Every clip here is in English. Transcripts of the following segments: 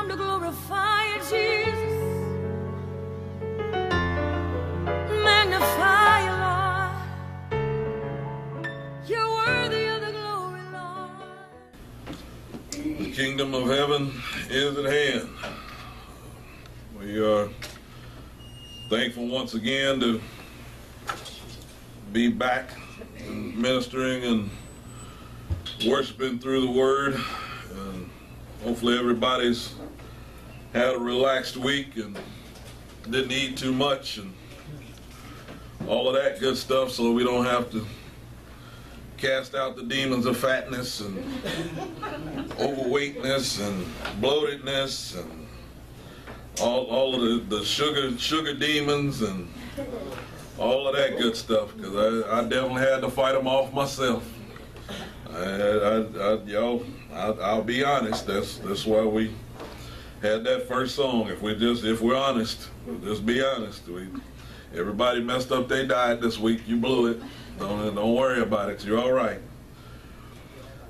come to glorify you, Jesus. Magnify you, Lord. You're worthy of the glory, Lord. The kingdom of heaven is at hand. We are thankful once again to be back and ministering and worshiping through the Word. And hopefully everybody's had a relaxed week and didn't eat too much and all of that good stuff, so we don't have to cast out the demons of fatness and overweightness and bloatedness and all of the sugar demons and all of that good stuff, because I definitely had to fight them off myself. I'll be honest. That's why we had that first song. If we're honest, just be honest. Everybody messed up their diet this week. You blew it. Don't worry about it. You're all right.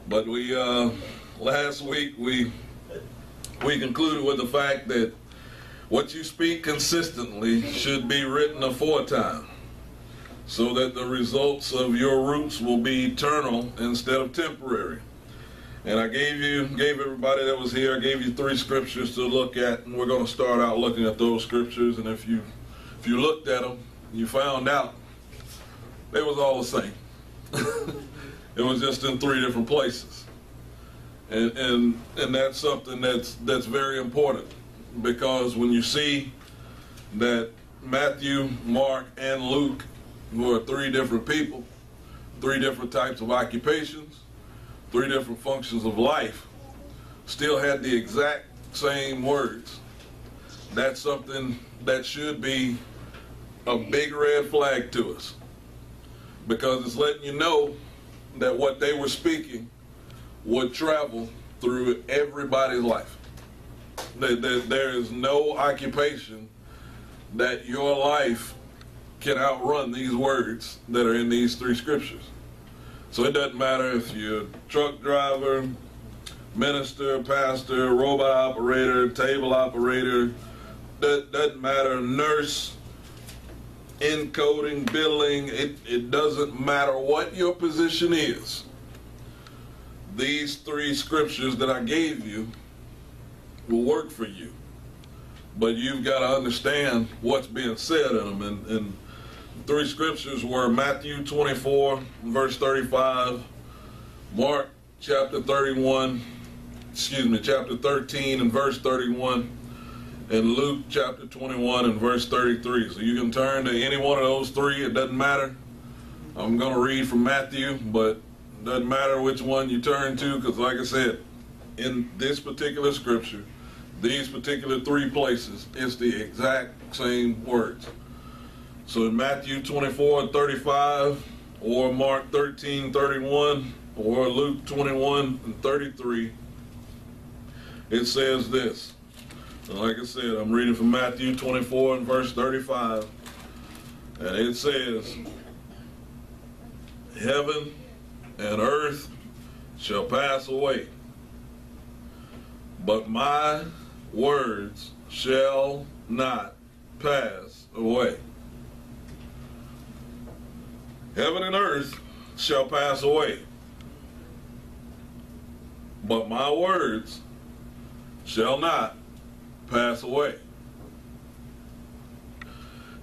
But we last week we concluded with the fact that what you speak consistently should be written aforetime, so that the results of your roots will be eternal instead of temporary. And I gave everybody that was here, I gave you 3 scriptures to look at, and we're going to start out looking at those scriptures. And if you looked at them, you found out they was all the same. It was just in 3 different places, and that's something that's very important, because when you see that Matthew, Mark, and Luke, who are 3 different people, 3 different types of occupations, 3 different functions of life, still had the exact same words, that's something that should be a big red flag to us, because it's letting you know that what they were speaking would travel through everybody's life. There is no occupation that your life can outrun these words that are in these 3 scriptures. So it doesn't matter if you're a truck driver, minister, pastor, robot operator, table operator, doesn't matter, nurse, encoding, billing, it doesn't matter what your position is. These 3 scriptures that I gave you will work for you. But you've got to understand what's being said in them. And 3 scriptures were Matthew 24, verse 35, Mark chapter 13 and verse 31, and Luke chapter 21 and verse 33. So you can turn to any one of those 3. It doesn't matter. I'm going to read from Matthew, but it doesn't matter which one you turn to, because like I said, in this particular scripture, these particular 3 places, it's the exact same words. So in Matthew 24:35, or Mark 13:31, or Luke 21:33, it says this. And like I said, I'm reading from Matthew 24 and verse 35, and it says, "Heaven and earth shall pass away, but my words shall not pass away." Heaven and earth shall pass away, but my words shall not pass away.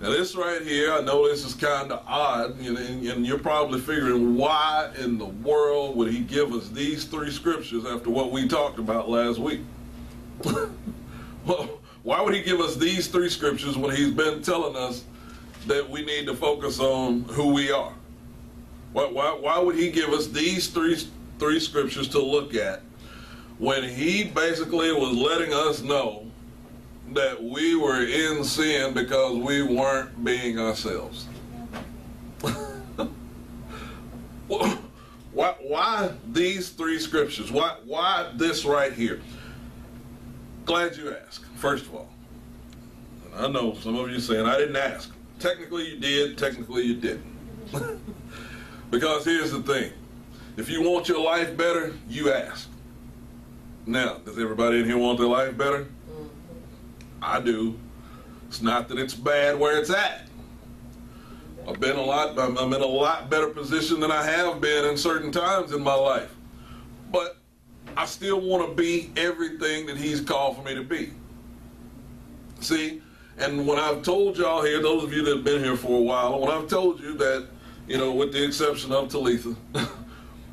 Now this right here, I know this is kind of odd, and you're probably figuring, why in the world would he give us these 3 scriptures after what we talked about last week? Well, why would he give us these 3 scriptures when he's been telling us that we need to focus on who we are? Why would he give us these three scriptures to look at when he basically was letting us know that we were in sin because we weren't being ourselves? Why these 3 scriptures? Why this right here? Glad you asked, first of all. And I know some of you are saying, I didn't ask. Technically you did, technically you didn't. Because here's the thing. If you want your life better, you ask. Now, does everybody in here want their life better? I do. It's not that it's bad where it's at. I'm in a lot better position than I have been in certain times in my life. But I still want to be everything that he's called for me to be. See, and when I've told y'all here, those of you that have been here for a while, when I've told you that, you know, with the exception of Talitha,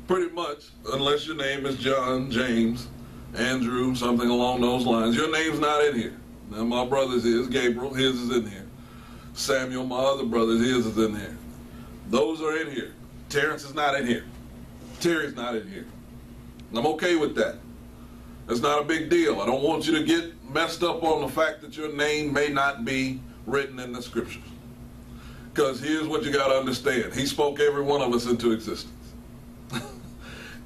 pretty much, unless your name is John, James, Andrew, something along those lines, your name's not in here. Now my brother's is, Gabriel, his is in here. Samuel, my other brother's, his is in here. Those are in here. Terrance is not in here. Terry's not in here. I'm okay with that. It's not a big deal. I don't want you to get messed up on the fact that your name may not be written in the scriptures. Because here's what you got to understand. He spoke every one of us into existence.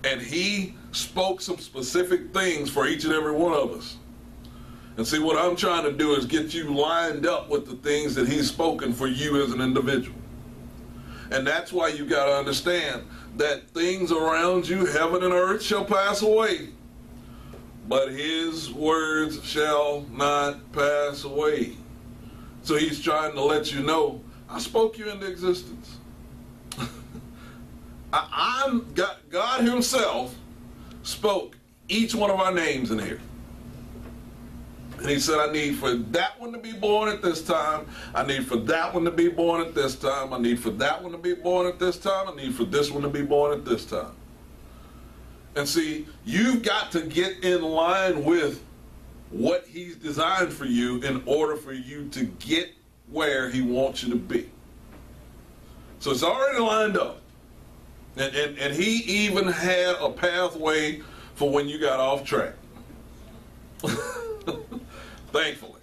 And he spoke some specific things for each and every one of us. And see, what I'm trying to do is get you lined up with the things that he's spoken for you as an individual. And that's why you got to understand that things around you, heaven and earth, shall pass away, but his words shall not pass away. So he's trying to let you know, I spoke you into existence. God himself spoke each one of our names in here. And he said, I need for that one to be born at this time. I need for that one to be born at this time. I need for that one to be born at this time. I need for this one to be born at this time. And see, you've got to get in line with what he's designed for you in order for you to get where he wants you to be. So it's already lined up. And he even had a pathway for when you got off track. Thankfully.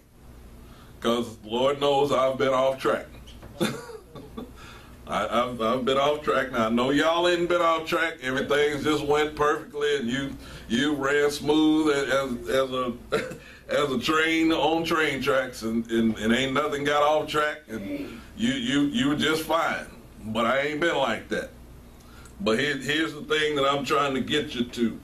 Because Lord knows I've been off track. I've been off track. Now I know y'all ain't been off track. Everything just went perfectly, and you ran smooth as a train on train tracks, and ain't nothing got off track, and you were just fine. But I ain't been like that. But here's the thing that I'm trying to get you to.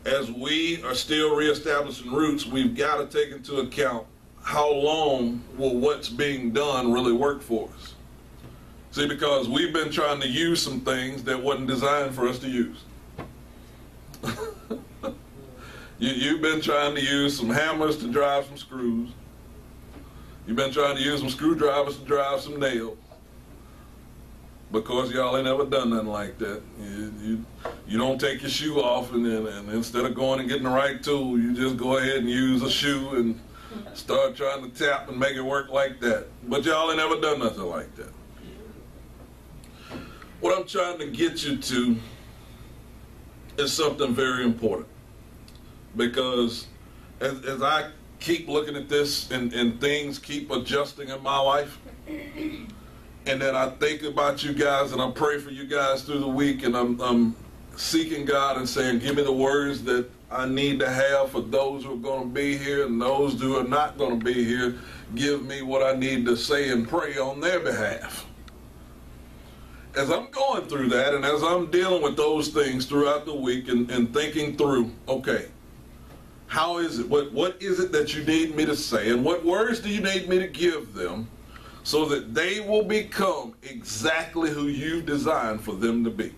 As we are still reestablishing roots, we've got to take into account how long will what's being done really work for us. See, because we've been trying to use some things that wasn't designed for us to use. You've been trying to use some hammers to drive some screws. You've been trying to use some screwdrivers to drive some nails. Because y'all ain't never done nothing like that. You don't take your shoe off and instead of going and getting the right tool, you just go ahead and use a shoe and start trying to tap and make it work like that. But y'all ain't never done nothing like that. What I'm trying to get you to is something very important. Because as I keep looking at this and things keep adjusting in my life, and then I think about you guys and I pray for you guys through the week, and I'm seeking God and saying, give me the words that I need to have for those who are going to be here and those who are not going to be here. Give me what I need to say and pray on their behalf. As I'm going through that and as I'm dealing with those things throughout the week and thinking through, okay, how is it? What is it that you need me to say? And what words do you need me to give them so that they will become exactly who you designed for them to be?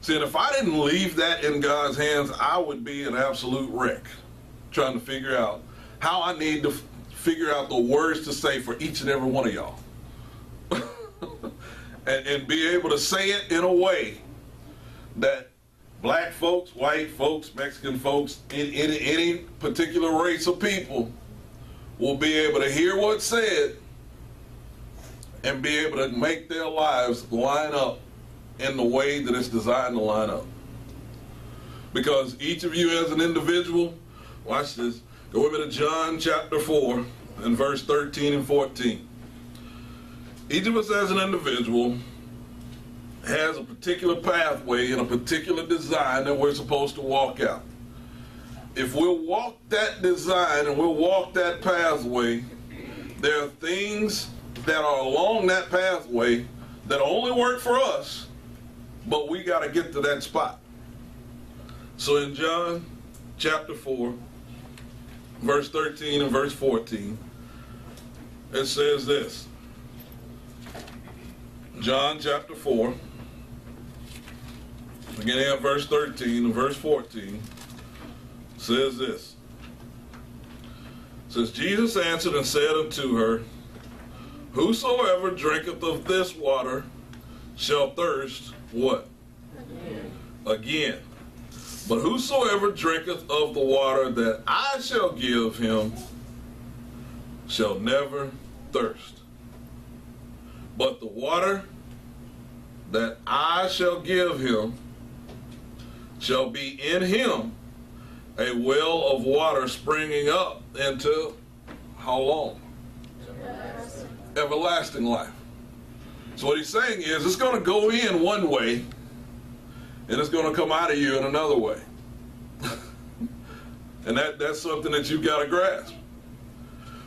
See, and if I didn't leave that in God's hands, I would be an absolute wreck trying to figure out how I need to figure out the words to say for each and every one of y'all. and be able to say it in a way that black folks, white folks, Mexican folks, any particular race of people will be able to hear what's said and be able to make their lives line up in the way that it's designed to line up. Because each of you as an individual, watch this, go with me to John chapter 4 and verse 13 and 14. Each of us as an individual has a particular pathway and a particular design that we're supposed to walk out. If we'll walk that design and we'll walk that pathway, there are things that are along that pathway that only work for us, but we got to get to that spot. So in John chapter 4 verse 13 and verse 14, it says this. John chapter 4, beginning at verse 13 and verse 14, says this. It says, Jesus answered and said unto her, whosoever drinketh of this water shall thirst, what? Again. But whosoever drinketh of the water that I shall give him shall never thirst. But the water that I shall give him shall be in him a well of water springing up into how long? Everlasting life. So what he's saying is it's going to go in one way and it's going to come out of you in another way. And that's something that you've got to grasp.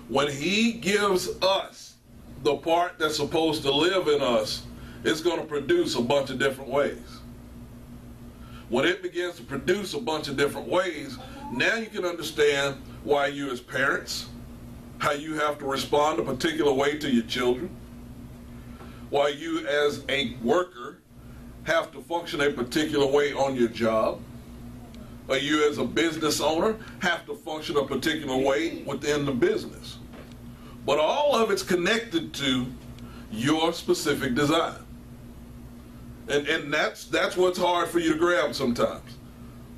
When he gives us the part that's supposed to live in us, it's going to produce a bunch of different ways. When it begins to produce a bunch of different ways, now you can understand why you as parents, how you have to respond a particular way to your children, why you as a worker have to function a particular way on your job, or you as a business owner have to function a particular way within the business. But all of it's connected to your specific design. And that's what's hard for you to grab sometimes,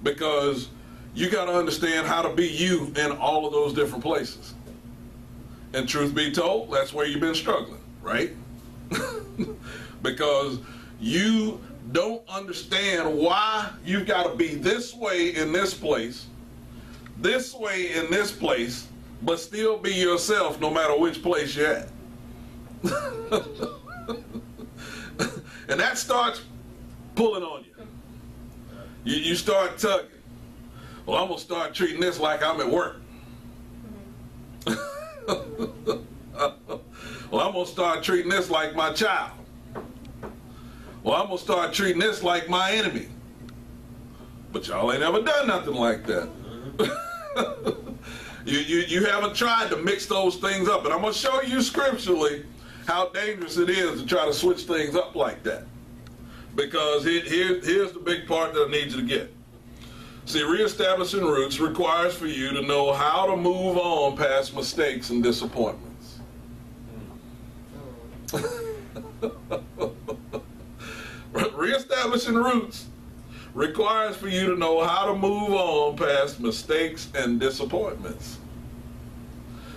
because you got to understand how to be you in all of those different places. And truth be told, that's where you've been struggling, right? Because you don't understand why you've got to be this way in this place, this way in this place, but still be yourself no matter which place you're at. And that starts pulling on you. You start tugging. Well, I'm going to start treating this like I'm at work. Well, I'm going to start treating this like my child. Well, I'm going to start treating this like my enemy. But y'all ain't ever done nothing like that. You haven't tried to mix those things up. And I'm going to show you scripturally how dangerous it is to try to switch things up like that. Because here's the big part that I need you to get. See, reestablishing roots requires for you to know how to move on past mistakes and disappointments. Reestablishing roots requires for you to know how to move on past mistakes and disappointments.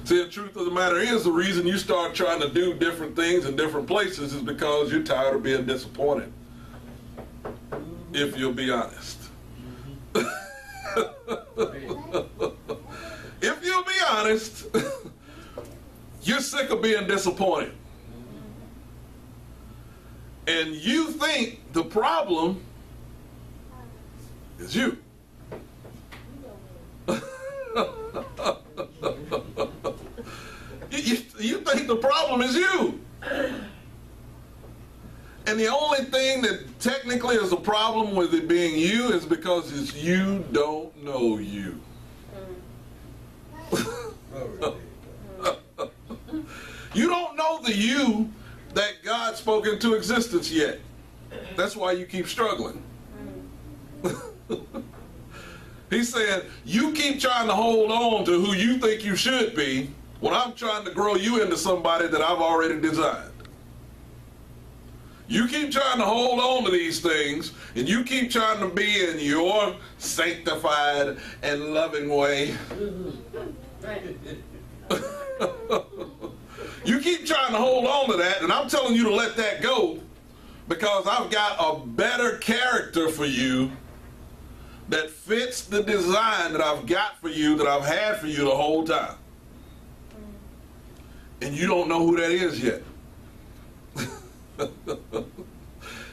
See, the truth of the matter is, the reason you start trying to do different things in different places is because you're tired of being disappointed. If you'll be honest. If you'll be honest, you're sick of being disappointed. And you think the problem is you. You think the problem is you. And the only thing that technically is a problem with it being you is because it's you don't know you. You don't know the you that God spoke into existence yet. That's why you keep struggling. He's saying, you keep trying to hold on to who you think you should be when I'm trying to grow you into somebody that I've already designed. You keep trying to hold on to these things, and you keep trying to be in your sanctified and loving way. You keep trying to hold on to that, and I'm telling you to let that go, because I've got a better character for you that fits the design that I've got for you, that I've had for you the whole time. And you don't know who that is yet.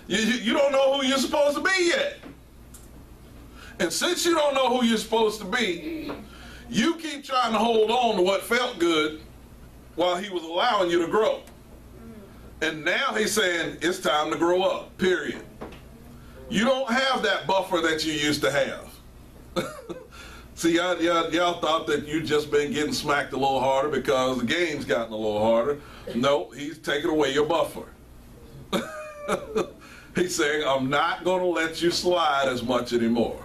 You don't know who you're supposed to be yet. And since you don't know who you're supposed to be, you keep trying to hold on to what felt good while he was allowing you to grow. And now he's saying it's time to grow up, period. You don't have that buffer that you used to have. See, y'all thought that you just been getting smacked a little harder because the game's gotten a little harder. No, he's taking away your buffer. He's saying, I'm not going to let you slide as much anymore.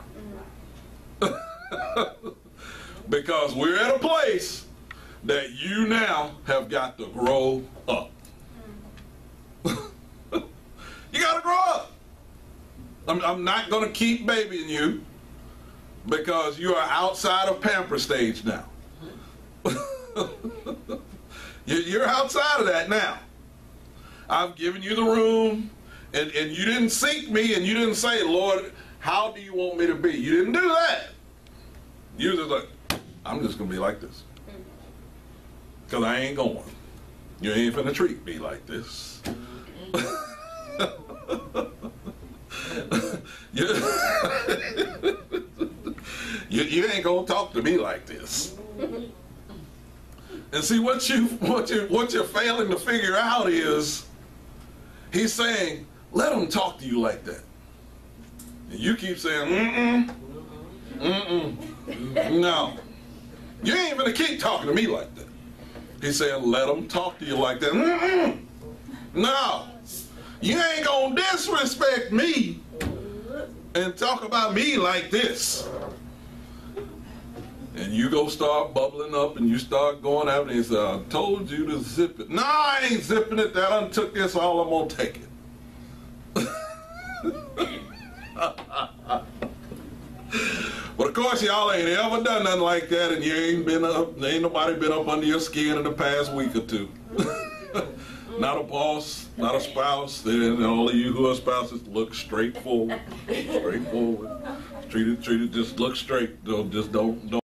Because we're at a place that you now have got to grow up. You got to grow up. I'm not going to keep babying you because you are outside of pamper stage now. You're outside of that now. I've given you the room, and you didn't seek me, and you didn't say, Lord, how do you want me to be? You didn't do that. You were just like, I'm just going to be like this. Because I ain't going. You ain't finna treat me like this. You ain't gonna talk to me like this. And see, what you're failing to figure out is, he's saying, let him talk to you like that. And you keep saying, no. You ain't gonna keep talking to me like that. He's saying, let him talk to you like that. No. You ain't gonna disrespect me and talk about me like this. And you go start bubbling up and you start going out and he said, I told you to zip it. No, I ain't zipping it. That done took this, all I'm gonna take it. But of course y'all ain't ever done nothing like that, and you ain't nobody been up under your skin in the past week or two. Not a boss, not a spouse. And all of you who are spouses, look straightforward. Straightforward. Treat it, just look straight. Just don't